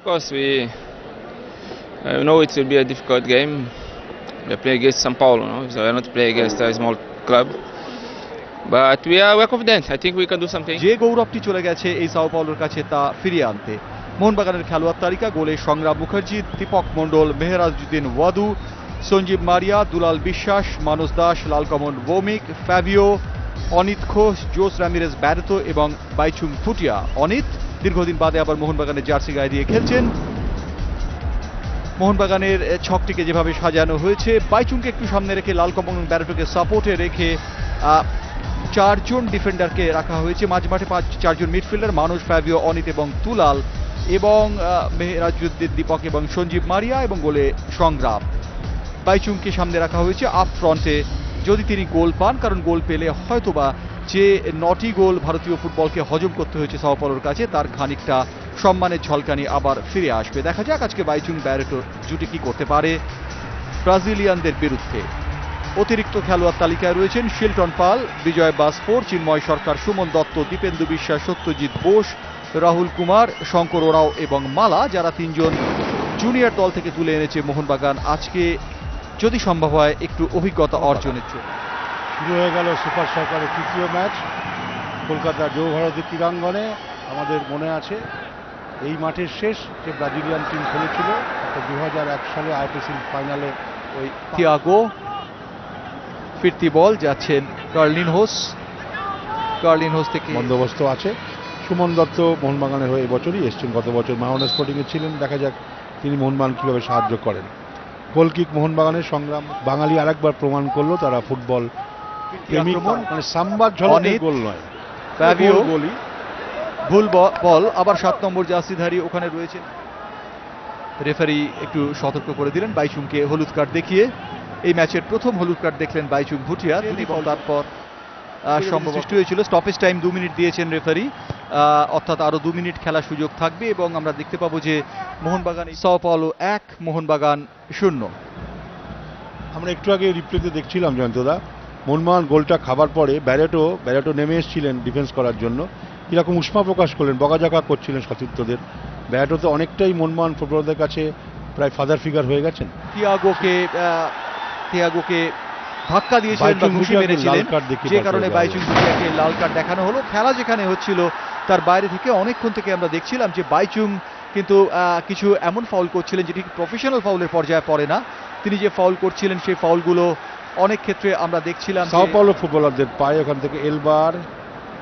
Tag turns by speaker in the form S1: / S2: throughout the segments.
S1: course, we know it will be a difficult game. We are playing against São Paulo, no? So we are not playing against a small club. But we are confident. I think we can do something.
S2: যে গৌরবটি চলে গেছে এই Sao পাওলোর কাছে তা ফিরিয়ে আনতে। মোহনবাগানের খেলোয়াড় তালিকা: গোলে সংগ্রাম মুখার্জি, দীপক মণ্ডল, মেহরাজউদ্দিন ওয়াদু, সঞ্জীব মারিয়া, দুলাল বিশ্বাস, মানস দাস, লালকমল ভৌমিক, ফ্যাবিও, অনিত ঘোষ, জোস রামিরেজ ব্যারেতো এবং বাইচুং ভুটিয়া। অনিত দীর্ঘদিন বাদে আবার মোহনবাগানের জার্সি গায়ে দিয়ে খেলছেন। মোহনবাগানের ছকটিকে যেভাবে সাজানো হয়েছে, বাইচুংকে একটু সামনে রেখে লালকমল ব্যারেটোকে সাপোর্টে রেখে চারজন ডিফেন্ডারকে রাখা হয়েছে। মাঝমাঠে চারজন মিডফিল্ডার: মানুষ, ফ্যাবিও, অনিত এবং দুলাল, এবং মেহরাজউদ্দিন, দীপক এবং সঞ্জীব মারিয়া, এবং গোলে সংগ্রাম। বাইচুংকে সামনে রাখা হয়েছে আপ ফ্রন্টে, যদি তিনি গোল পান, কারণ গোল পেলে হয়তোবা যে 9টি গোল ভারতীয় ফুটবলকে হজম করতে হয়েছে সাও পাওলোর কাছে তার খানিকটা সম্মানের ঝলকানি আবার ফিরে আসবে। দেখা যাক আজকে বাইচুং ব্যারেটো জুটি কি করতে পারে ব্রাজিলিয়ানদের বিরুদ্ধে। অতিরিক্ত খেলোয়াড় তালিকায় রয়েছেন শিলটন পাল, বিজয় বাসফোর, চিন্ময় সরকার, সুমন দত্ত, দীপেন্দু বিশ্বাস, সত্যজিৎ বোস, রাহুল কুমার, শঙ্কর ওরাও এবং মালা, যারা তিনজন জুনিয়র দল থেকে তুলে এনেছে মোহনবাগান আজকে যদি সম্ভব হয় একটু অভিজ্ঞতা অর্জনের জন্য।
S3: শুরু হয়ে গেল সুপার শকারের তৃতীয় ম্যাচ কলকাতার যৌভারতী ক্রীড়াঙ্গনে। আমাদের মনে আছে এই মাঠের শেষ যে ব্রাজিলিয়ান টিম খেলেছিল 2001 সালে আইপিসি ফাইনালে। ওই
S2: থিয়াগো ফিরতি বল যাচ্ছেন কার্লিনহোস থেকে
S3: বন্দোবস্ত আছে। সুমন দত্ত মোহনবাগানের হয়ে এবছরই এসছেন, গত বছর মাহনা স্পোর্টিংয়ে ছিলেন। দেখা যাক তিনি মোহনবাগান কীভাবে সাহায্য করেন। গোলকিক মোহনবাগানের সংগ্রাম। বাঙালি আরেকবার প্রমাণ করলো তারা ফুটবল প্রেমিক, মানে সাম্বার ঝলকে গোল নয়।
S2: ফ্যাবিও গোলি ভুল বল, আবার 7 নম্বর জার্সিধারী ওখানে রয়েছে। রেফারি একটু সতর্ক করে দিলেন বাইচুংকে হলুদ কার্ড দেখিয়ে। এই ম্যাচের প্রথম হলুদ কার্ড দেখলেন বাইচুং ভুটিয়া, এবং তারপর সম্ভব সৃষ্টি হয়েছিল। স্টপেজ টাইম 2 মিনিট দিয়েছেন রেফারি, অর্থাৎ আরো 2 মিনিট খেলা সুযোগ থাকবে, এবং আমরা দেখতে পাবো যে মোহনবাগান সাও পাওলো 1, মোহনবাগান 0।
S3: আমরা একটু আগে রিপ্লেতে দেখছিলাম জয়ন্তদা, মোহনবাগান গোলটা খাবার পরে ব্যারেটো নেমে এসেছিলেন ডিফেন্স করার জন্য, কিরকম উষ্মা প্রকাশ করলেন, বকাঝকা করছিলেন সতীর্থদের। ব্যারেটো তো অনেকটাই মোহনবাগান ফুটবলারদের কাছে প্রায় ফাদার ফিগার হয়ে গেছেন।
S2: থিয়াগোকে ধাক্কা দিয়েছিলেন বা ঘুষি মেরেছিলেন, যে কারণে বাইচুং ভুটিয়াকে লাল কার্ড দেখানো হলো। খেলা যেখানে হচ্ছিল তার বাইরে থেকে অনেকক্ষণ থেকে আমরা দেখছিলাম যে বাইচুং কিন্তু কিছু এমন ফাউল করছিলেন যেটি প্রফেশনাল ফাউলের পর্যায়ে পড়ে না। তিনি যে ফাউল করছিলেন সেই ফাউলগুলো অনেক ক্ষেত্রে আমরা দেখছিলাম
S3: সাও পাওলো ফুটবলারদের পায়ে ওখান থেকে এলবার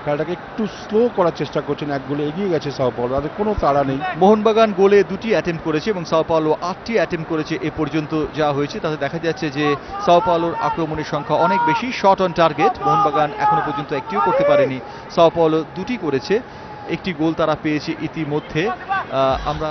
S3: খেলাটাকে একটু স্লো করার চেষ্টা করছেন। 1 গোলে এগিয়ে গেছে সাও পাওলো, তাদের কোনো তাড়া নেই।
S2: মোহনবাগান গোলে 2টি অ্যাটেম্প করেছে এবং সাও পাওলো 8টি অ্যাটেম্প করেছে এ পর্যন্ত যা হয়েছে। তাতে দেখা যাচ্ছে যে সাও পাওলোর আক্রমণের সংখ্যা অনেক বেশি। শট অন টার্গেট মোহনবাগান এখনো পর্যন্ত একটিও করতে পারেনি, সাও পাওলো 2টি করেছে। একটি গোল তারা পেয়েছে ইতিমধ্যে। আমরা